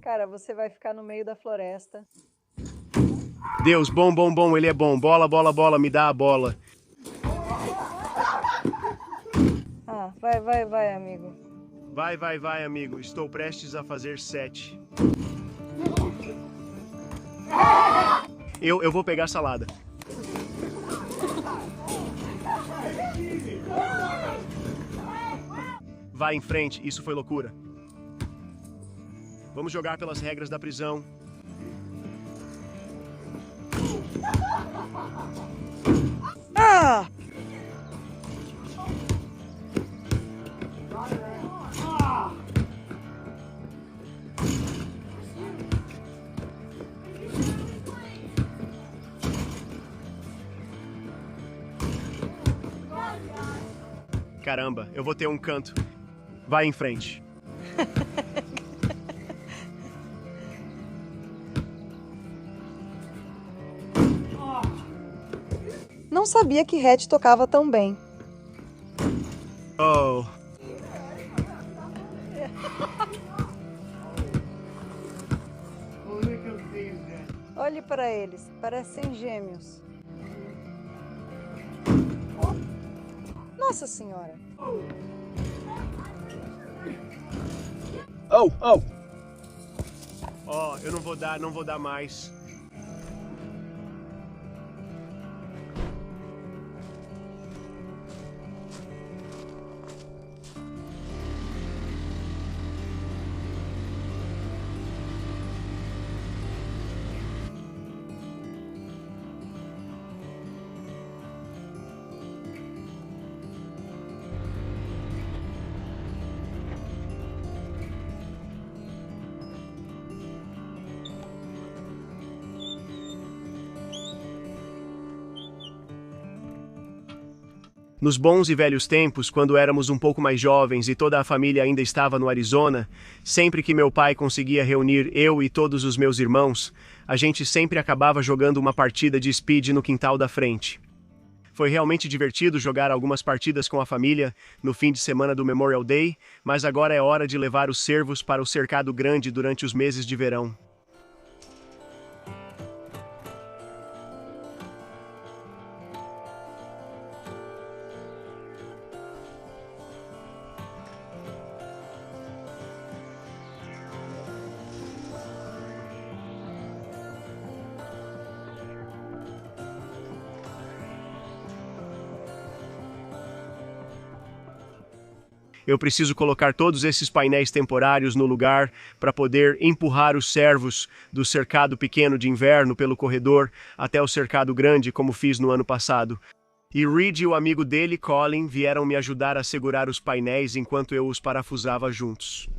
Cara, você vai ficar no meio da floresta. Deus, bom, bom, bom, ele é bom. Bola, bola, bola, me dá a bola. Ah, vai, vai, vai, amigo. Vai, vai, vai, amigo. Estou prestes a fazer 7. Eu vou pegar a salada. Vai em frente, isso foi loucura. Vamos jogar pelas regras da prisão. Ah! Caramba, eu vou ter um canto. Vai em frente. Não sabia que Hatch tocava tão bem. Oh. Olhe para eles, parecem gêmeos. Nossa Senhora! Oh, oh. Oh, eu não vou dar mais. Nos bons e velhos tempos, quando éramos um pouco mais jovens e toda a família ainda estava no Arizona, sempre que meu pai conseguia reunir eu e todos os meus irmãos, a gente sempre acabava jogando uma partida de speed no quintal da frente. Foi realmente divertido jogar algumas partidas com a família no fim de semana do Memorial Day, mas agora é hora de levar os servos para o cercado grande durante os meses de verão. Eu preciso colocar todos esses painéis temporários no lugar para poder empurrar os servos do cercado pequeno de inverno pelo corredor até o cercado grande, como fiz no ano passado. E Reed e o amigo dele, Colin, vieram me ajudar a segurar os painéis enquanto eu os parafusava juntos.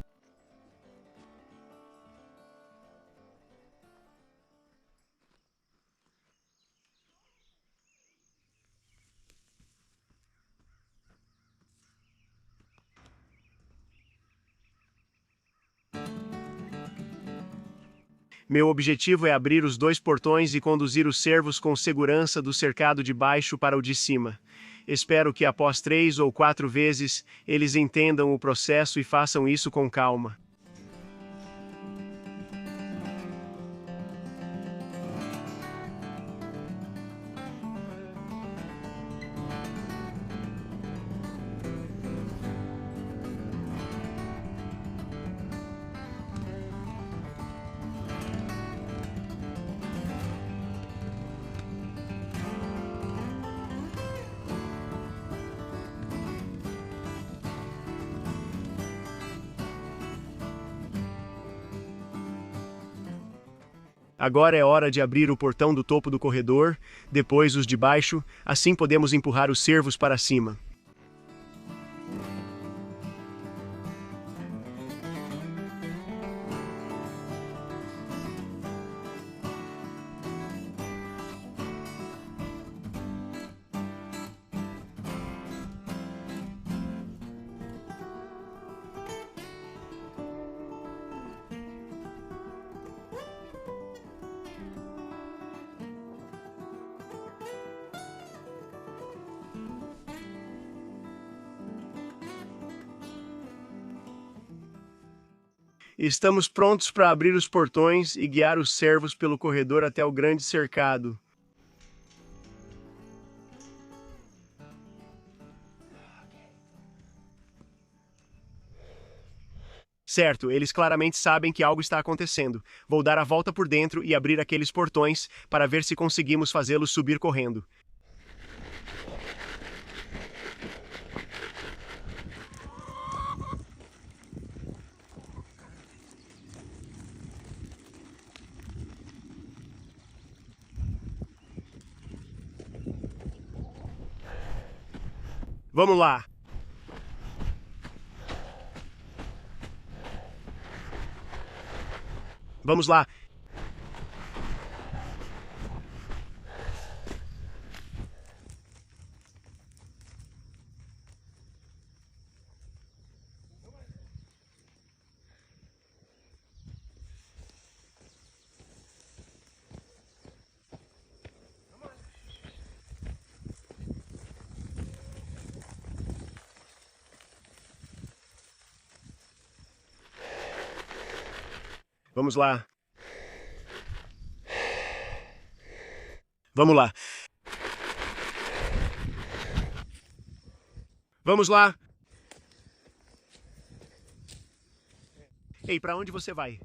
Meu objetivo é abrir os 2 portões e conduzir os servos com segurança do cercado de baixo para o de cima. Espero que após 3 ou 4 vezes eles entendam o processo e façam isso com calma. Agora é hora de abrir o portão do topo do corredor, depois os de baixo, assim podemos empurrar os servos para cima. Estamos prontos para abrir os portões e guiar os servos pelo corredor até o grande cercado. Certo, eles claramente sabem que algo está acontecendo. Vou dar a volta por dentro e abrir aqueles portões para ver se conseguimos fazê-los subir correndo. Vamos lá! Vamos lá! Vamos lá! Vamos lá! Vamos lá! Ei, para onde você vai?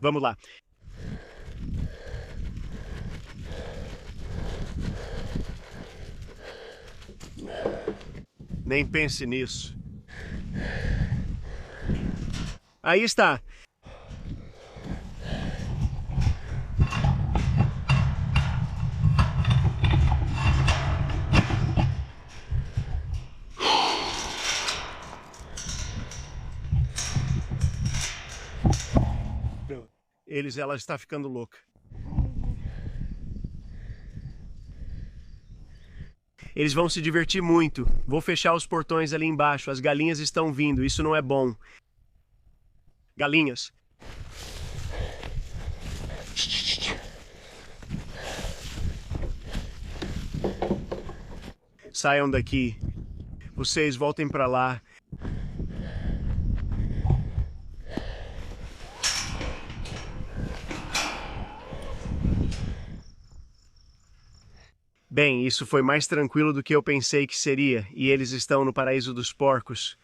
Vamos lá. Nem pense nisso. Aí está. Ela está ficando louca. Eles vão se divertir muito. Vou fechar os portões ali embaixo. As galinhas estão vindo. Isso não é bom. Galinhas. Saiam daqui. Vocês voltem para lá. Bem, isso foi mais tranquilo do que eu pensei que seria, e eles estão no paraíso dos porcos.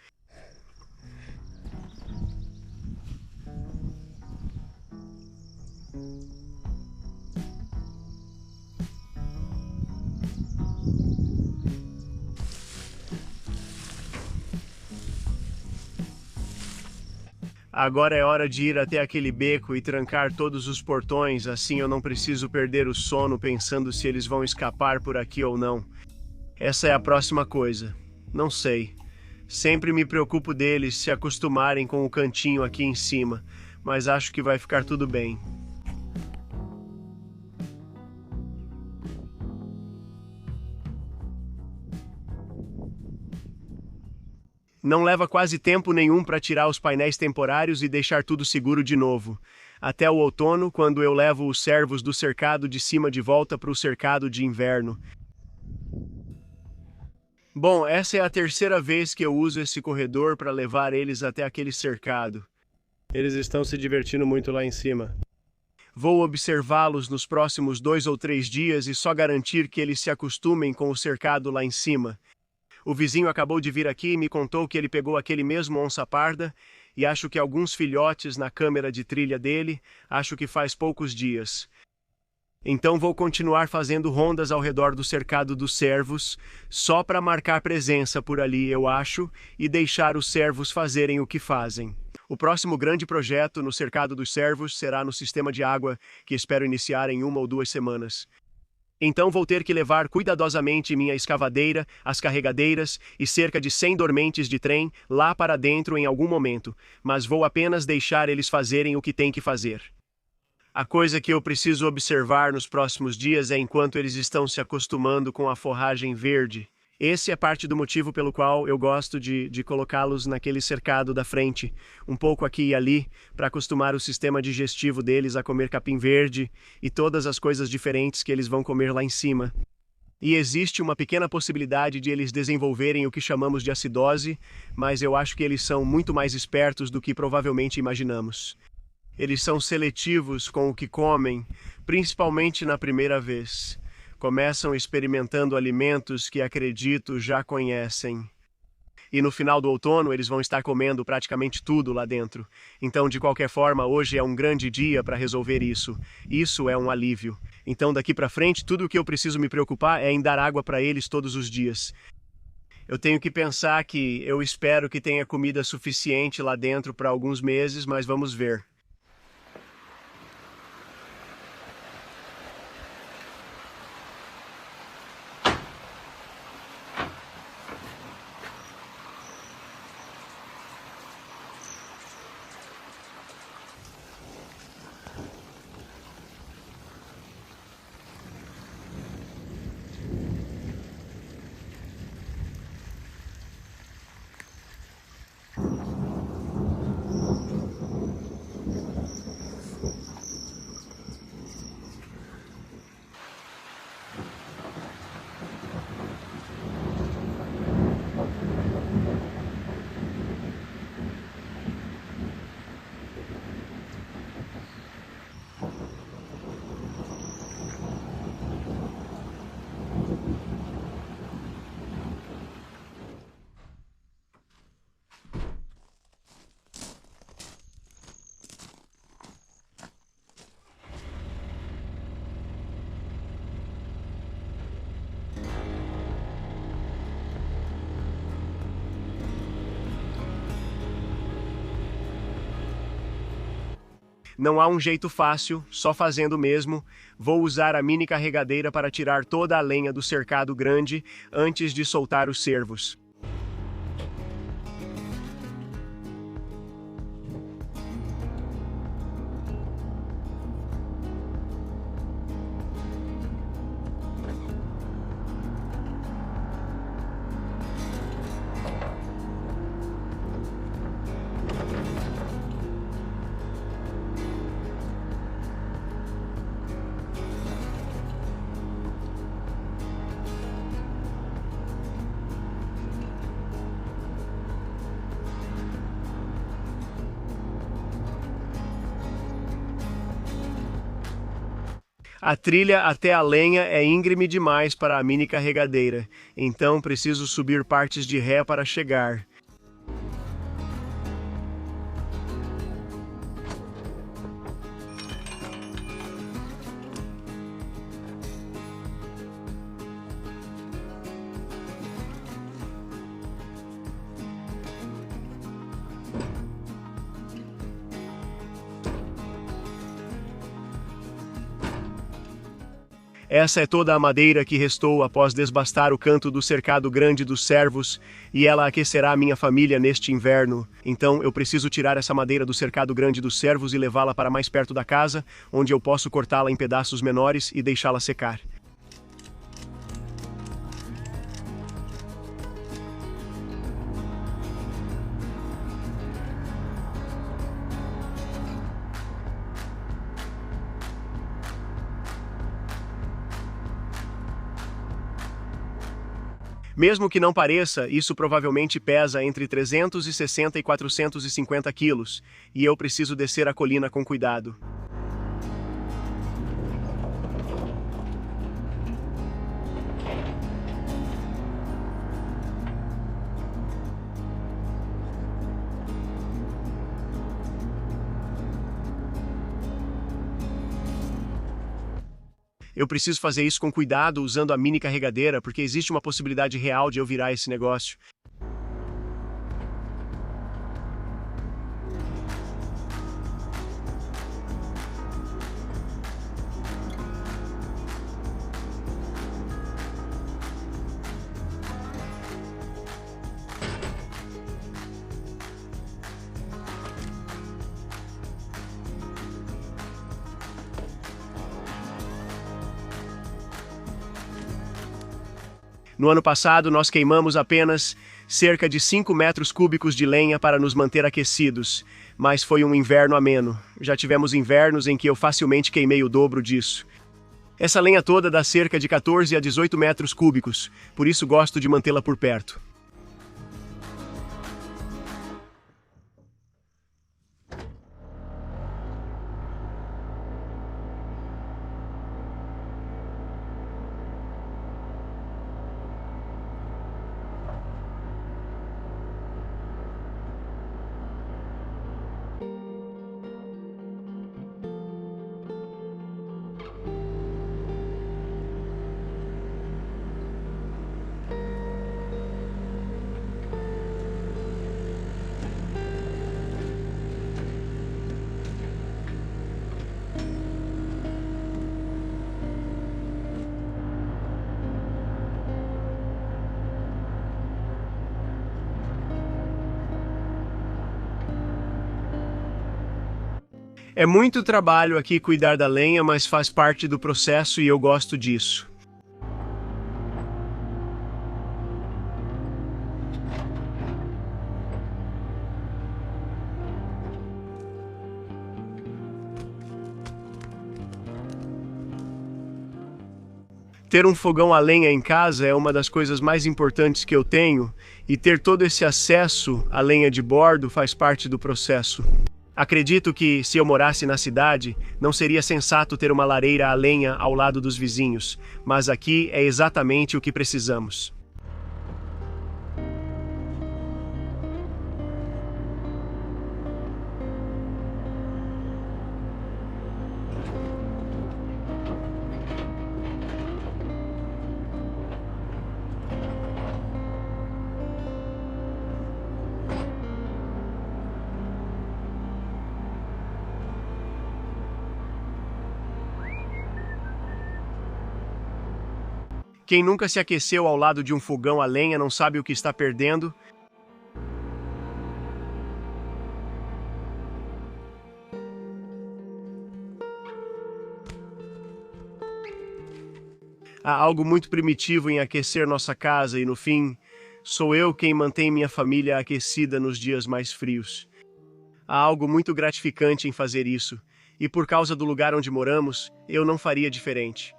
Agora é hora de ir até aquele beco e trancar todos os portões, assim eu não preciso perder o sono pensando se eles vão escapar por aqui ou não. Essa é a próxima coisa. Não sei. Sempre me preocupo deles se acostumarem com o cantinho aqui em cima, mas acho que vai ficar tudo bem. Não leva quase tempo nenhum para tirar os painéis temporários e deixar tudo seguro de novo. Até o outono, quando eu levo os servos do cercado de cima de volta para o cercado de inverno. Bom, essa é a terceira vez que eu uso esse corredor para levar eles até aquele cercado. Eles estão se divertindo muito lá em cima. Vou observá-los nos próximos 2 ou 3 dias e só garantir que eles se acostumem com o cercado lá em cima. O vizinho acabou de vir aqui e me contou que ele pegou aquele mesmo onça-parda e acho que alguns filhotes na câmera de trilha dele, acho que faz poucos dias. Então vou continuar fazendo rondas ao redor do cercado dos servos, só para marcar presença por ali, eu acho, e deixar os servos fazerem o que fazem. O próximo grande projeto no cercado dos servos será no sistema de água, que espero iniciar em 1 ou 2 semanas. Então vou ter que levar cuidadosamente minha escavadeira, as carregadeiras e cerca de 100 dormentes de trem lá para dentro em algum momento, mas vou apenas deixar eles fazerem o que têm que fazer. A coisa que eu preciso observar nos próximos dias é enquanto eles estão se acostumando com a forragem verde. Esse é parte do motivo pelo qual eu gosto de colocá-los naquele cercado da frente, um pouco aqui e ali, para acostumar o sistema digestivo deles a comer capim verde e todas as coisas diferentes que eles vão comer lá em cima. E existe uma pequena possibilidade de eles desenvolverem o que chamamos de acidose, mas eu acho que eles são muito mais espertos do que provavelmente imaginamos. Eles são seletivos com o que comem, principalmente na primeira vez. Começam experimentando alimentos que acredito já conhecem. E no final do outono eles vão estar comendo praticamente tudo lá dentro. Então, de qualquer forma, hoje é um grande dia para resolver isso. Isso é um alívio. Então, daqui para frente, tudo o que eu preciso me preocupar é em dar água para eles todos os dias. Eu tenho que pensar que eu espero que tenha comida suficiente lá dentro para alguns meses, mas vamos ver. Não há um jeito fácil, só fazendo mesmo. Vou usar a mini carregadeira para tirar toda a lenha do cercado grande antes de soltar os cervos. A trilha até a lenha é íngreme demais para a mini carregadeira, então preciso subir partes de ré para chegar. Essa é toda a madeira que restou após desbastar o canto do cercado grande dos cervos, e ela aquecerá minha família neste inverno. Então eu preciso tirar essa madeira do cercado grande dos cervos e levá-la para mais perto da casa, onde eu posso cortá-la em pedaços menores e deixá-la secar. Mesmo que não pareça, isso provavelmente pesa entre 360 e 450 quilos, e eu preciso descer a colina com cuidado. Eu preciso fazer isso com cuidado usando a mini carregadeira, porque existe uma possibilidade real de eu virar esse negócio. No ano passado, nós queimamos apenas cerca de 5 metros cúbicos de lenha para nos manter aquecidos, mas foi um inverno ameno. Já tivemos invernos em que eu facilmente queimei o dobro disso. Essa lenha toda dá cerca de 14 a 18 metros cúbicos, por isso gosto de mantê-la por perto. É muito trabalho aqui cuidar da lenha, mas faz parte do processo e eu gosto disso. Ter um fogão a lenha em casa é uma das coisas mais importantes que eu tenho, e ter todo esse acesso à lenha de bordo faz parte do processo. Acredito que, se eu morasse na cidade, não seria sensato ter uma lareira a lenha ao lado dos vizinhos, mas aqui é exatamente o que precisamos. Quem nunca se aqueceu ao lado de um fogão a lenha não sabe o que está perdendo. Há algo muito primitivo em aquecer nossa casa e, no fim, sou eu quem mantém minha família aquecida nos dias mais frios. Há algo muito gratificante em fazer isso, e por causa do lugar onde moramos, eu não faria diferente.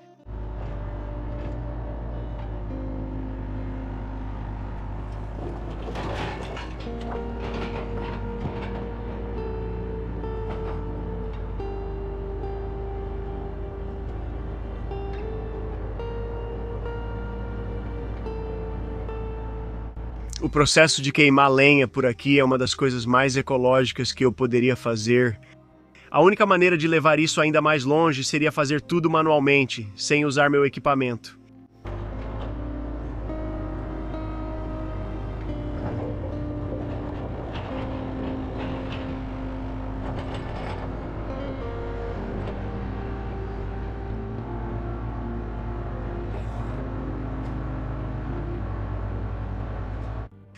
O processo de queimar lenha por aqui é uma das coisas mais ecológicas que eu poderia fazer. A única maneira de levar isso ainda mais longe seria fazer tudo manualmente, sem usar meu equipamento.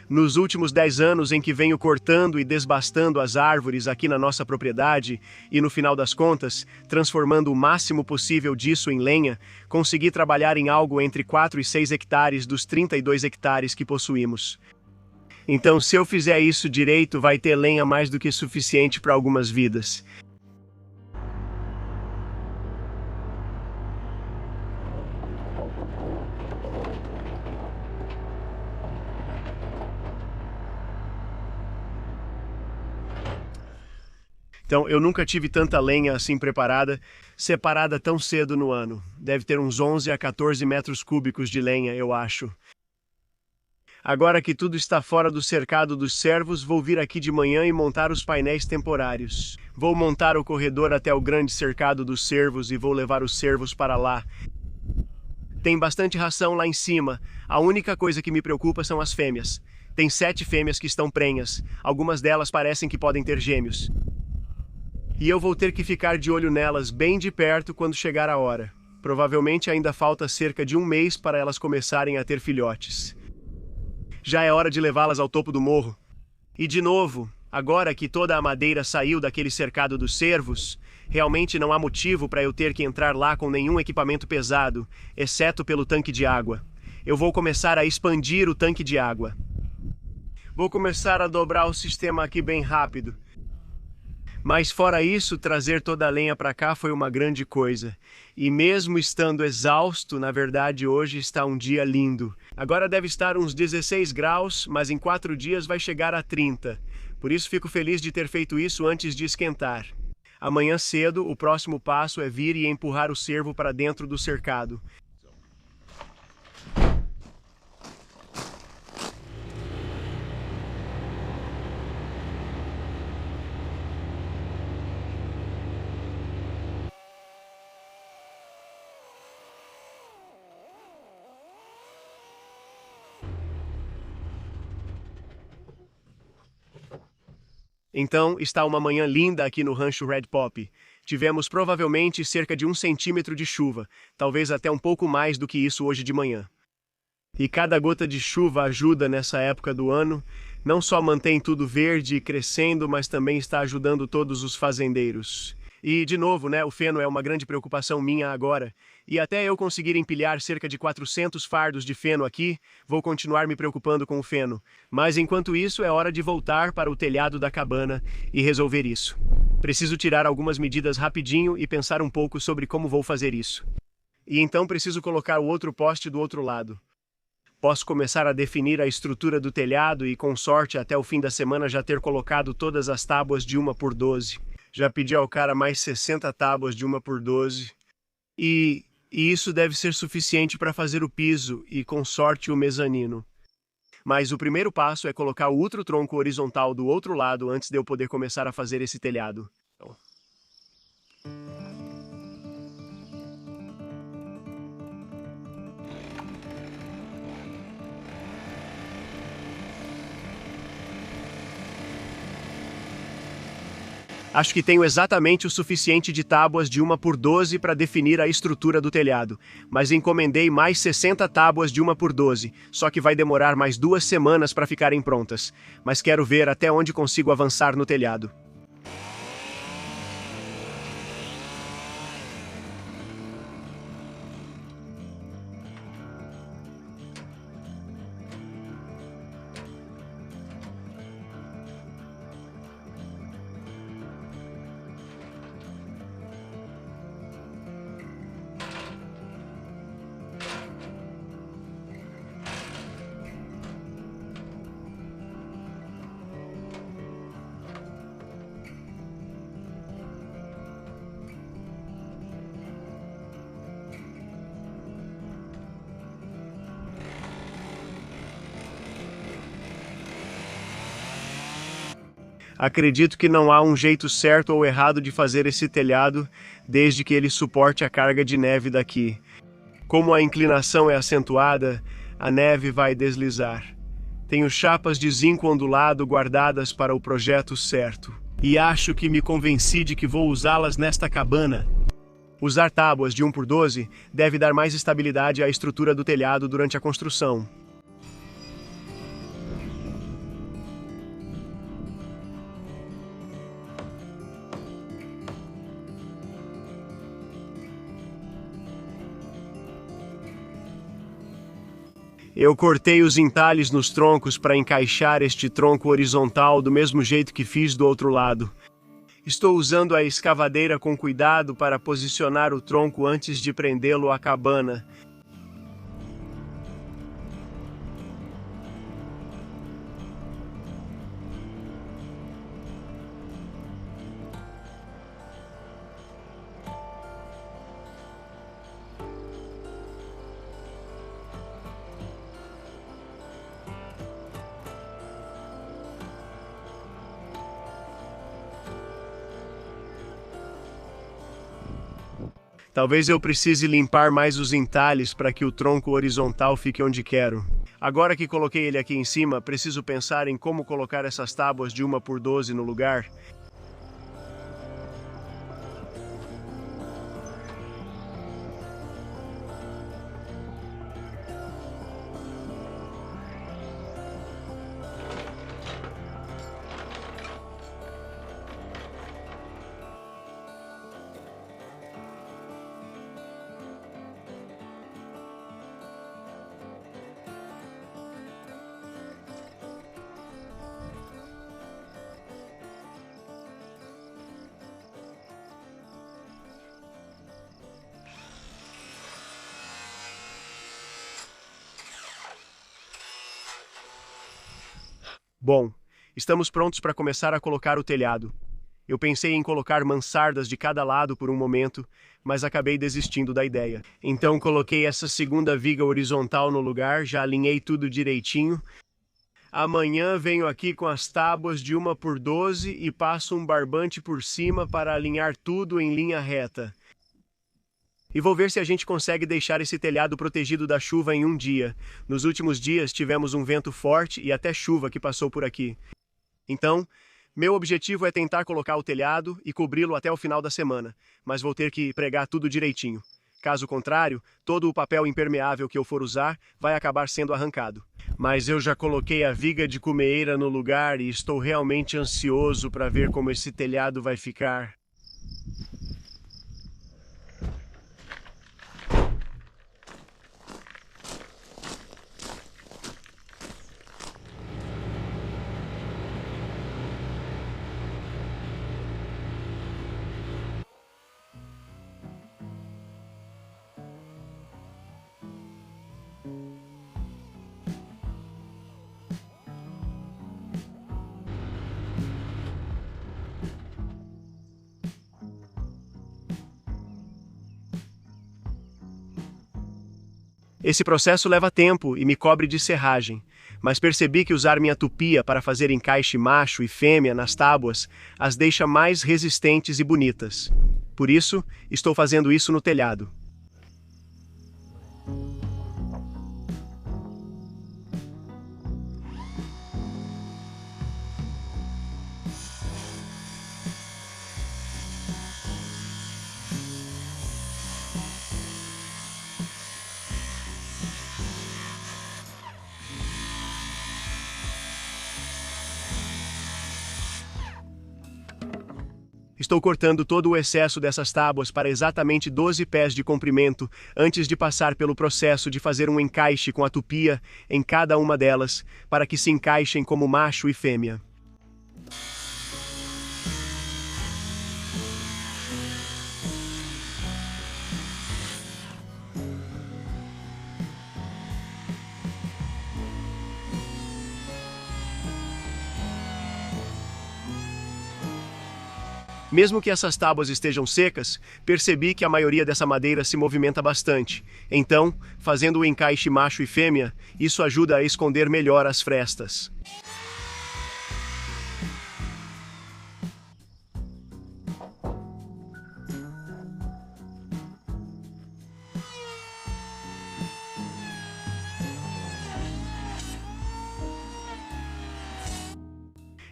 Nos últimos 10 anos em que venho cortando e desbastando as árvores aqui na nossa propriedade e, no final das contas, transformando o máximo possível disso em lenha, consegui trabalhar em algo entre 4 e 6 hectares dos 32 hectares que possuímos. Então, se eu fizer isso direito, vai ter lenha mais do que suficiente para algumas vidas. Então, eu nunca tive tanta lenha assim preparada, separada tão cedo no ano. Deve ter uns 11 a 14 metros cúbicos de lenha, eu acho. Agora que tudo está fora do cercado dos servos, vou vir aqui de manhã e montar os painéis temporários. Vou montar o corredor até o grande cercado dos servos e vou levar os servos para lá. Tem bastante ração lá em cima. A única coisa que me preocupa são as fêmeas. Tem 7 fêmeas que estão prenhas. Algumas delas parecem que podem ter gêmeos. E eu vou ter que ficar de olho nelas bem de perto quando chegar a hora. Provavelmente ainda falta cerca de 1 mês para elas começarem a ter filhotes. Já é hora de levá-las ao topo do morro. E de novo, agora que toda a madeira saiu daquele cercado dos cervos, realmente não há motivo para eu ter que entrar lá com nenhum equipamento pesado, exceto pelo tanque de água. eu vou começar a expandir o tanque de água. Vou começar a dobrar o sistema aqui bem rápido. Mas fora isso, trazer toda a lenha para cá foi uma grande coisa. E mesmo estando exausto, na verdade hoje está um dia lindo. Agora deve estar uns 16 graus, mas em 4 dias vai chegar a 30. Por isso fico feliz de ter feito isso antes de esquentar. Amanhã cedo, o próximo passo é vir e empurrar o cervo para dentro do cercado. Então, está uma manhã linda aqui no rancho Red Pop. Tivemos provavelmente cerca de 1 centímetro de chuva, talvez até um pouco mais do que isso hoje de manhã. E cada gota de chuva ajuda nessa época do ano, não só mantém tudo verde e crescendo, mas também está ajudando todos os fazendeiros. E, de novo, o feno é uma grande preocupação minha agora. E até eu conseguir empilhar cerca de 400 fardos de feno aqui, vou continuar me preocupando com o feno. Mas enquanto isso, é hora de voltar para o telhado da cabana e resolver isso. Preciso tirar algumas medidas rapidinho e pensar um pouco sobre como vou fazer isso. E então preciso colocar o outro poste do outro lado. Posso começar a definir a estrutura do telhado e, com sorte, até o fim da semana já ter colocado todas as tábuas de 1x12. Já pedi ao cara mais 60 tábuas de 1x12. E isso deve ser suficiente para fazer o piso e, com sorte, o mezanino. Mas o primeiro passo é colocar o outro tronco horizontal do outro lado antes de eu poder começar a fazer esse telhado. Acho que tenho exatamente o suficiente de tábuas de 1x12 para definir a estrutura do telhado, mas encomendei mais 60 tábuas de 1x12, só que vai demorar mais 2 semanas para ficarem prontas, mas quero ver até onde consigo avançar no telhado. Acredito que não há um jeito certo ou errado de fazer esse telhado, desde que ele suporte a carga de neve daqui. Como a inclinação é acentuada, a neve vai deslizar. Tenho chapas de zinco ondulado guardadas para o projeto certo. E acho que me convenci de que vou usá-las nesta cabana. Usar tábuas de 1x12 deve dar mais estabilidade à estrutura do telhado durante a construção. Eu cortei os entalhes nos troncos para encaixar este tronco horizontal do mesmo jeito que fiz do outro lado. Estou usando a escavadeira com cuidado para posicionar o tronco antes de prendê-lo à cabana. Talvez eu precise limpar mais os entalhes para que o tronco horizontal fique onde quero. Agora que coloquei ele aqui em cima, preciso pensar em como colocar essas tábuas de 1x12 no lugar. Bom, estamos prontos para começar a colocar o telhado. Eu pensei em colocar mansardas de cada lado por um momento, mas acabei desistindo da ideia. Então coloquei essa segunda viga horizontal no lugar, já alinhei tudo direitinho. Amanhã venho aqui com as tábuas de 1x12 e passo um barbante por cima para alinhar tudo em linha reta. E vou ver se a gente consegue deixar esse telhado protegido da chuva em um dia. Nos últimos dias tivemos um vento forte e até chuva que passou por aqui. Então, meu objetivo é tentar colocar o telhado e cobri-lo até o final da semana, mas vou ter que pregar tudo direitinho. Caso contrário, todo o papel impermeável que eu for usar vai acabar sendo arrancado. Mas eu já coloquei a viga de cumeira no lugar e estou realmente ansioso para ver como esse telhado vai ficar. Esse processo leva tempo e me cobre de serragem, mas percebi que usar minha tupia para fazer encaixe macho e fêmea nas tábuas as deixa mais resistentes e bonitas. Por isso, estou fazendo isso no telhado. Estou cortando todo o excesso dessas tábuas para exatamente 12 pés de comprimento antes de passar pelo processo de fazer um encaixe com a tupia em cada uma delas, para que se encaixem como macho e fêmea. Mesmo que essas tábuas estejam secas, percebi que a maioria dessa madeira se movimenta bastante. Então, fazendo o encaixe macho e fêmea, isso ajuda a esconder melhor as frestas.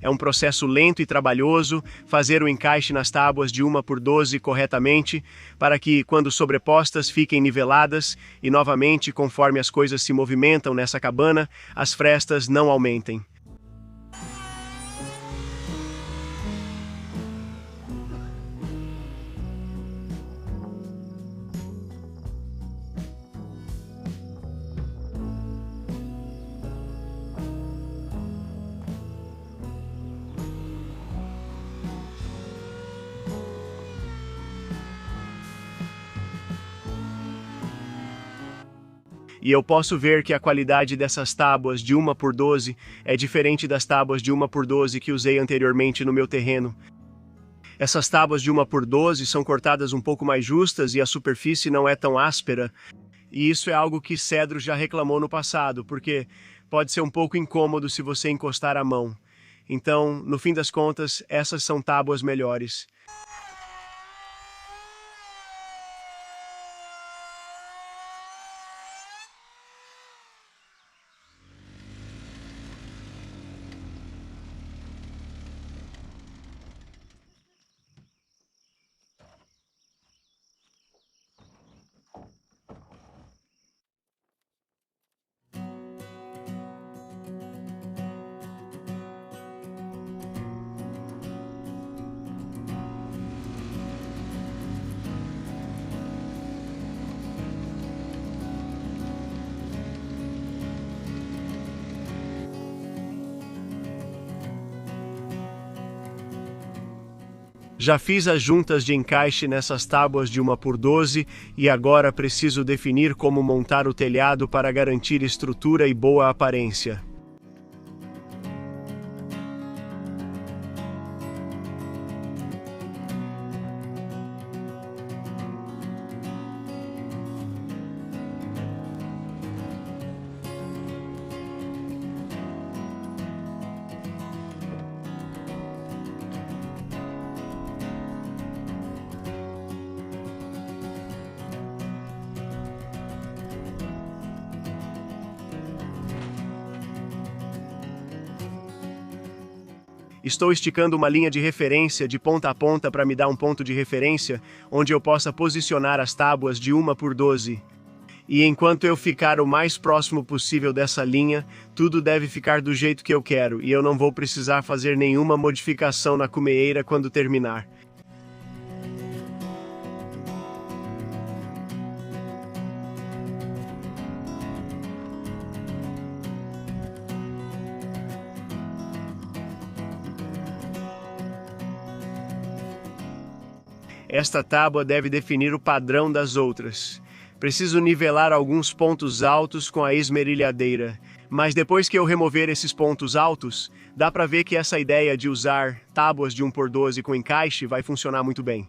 É um processo lento e trabalhoso fazer o encaixe nas tábuas de 1x12 corretamente, para que, quando sobrepostas, fiquem niveladas e, novamente, conforme as coisas se movimentam nessa cabana, as frestas não aumentem. E eu posso ver que a qualidade dessas tábuas de 1x12 é diferente das tábuas de 1x12 que usei anteriormente no meu terreno. Essas tábuas de 1x12 são cortadas um pouco mais justas e a superfície não é tão áspera. E isso é algo que Cedro já reclamou no passado, porque pode ser um pouco incômodo se você encostar a mão. Então, no fim das contas, essas são tábuas melhores. Já fiz as juntas de encaixe nessas tábuas de 1x12 e agora preciso definir como montar o telhado para garantir estrutura e boa aparência. Estou esticando uma linha de referência de ponta a ponta para me dar um ponto de referência onde eu possa posicionar as tábuas de 1 por 12. E enquanto eu ficar o mais próximo possível dessa linha, tudo deve ficar do jeito que eu quero e eu não vou precisar fazer nenhuma modificação na cumeeira quando terminar. Esta tábua deve definir o padrão das outras. Preciso nivelar alguns pontos altos com a esmerilhadeira, mas depois que eu remover esses pontos altos, dá para ver que essa ideia de usar tábuas de 1 por 12 com encaixe vai funcionar muito bem.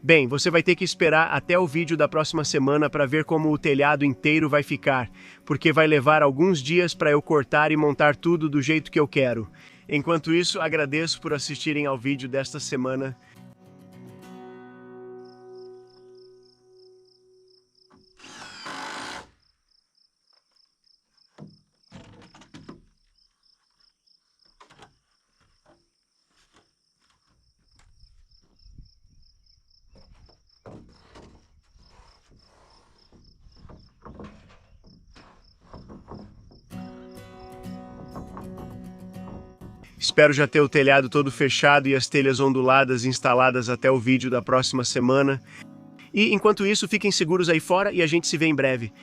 Bem, você vai ter que esperar até o vídeo da próxima semana para ver como o telhado inteiro vai ficar, porque vai levar alguns dias para eu cortar e montar tudo do jeito que eu quero. Enquanto isso, agradeço por assistirem ao vídeo desta semana. Espero já ter o telhado todo fechado e as telhas onduladas instaladas até o vídeo da próxima semana. E enquanto isso, fiquem seguros aí fora e a gente se vê em breve.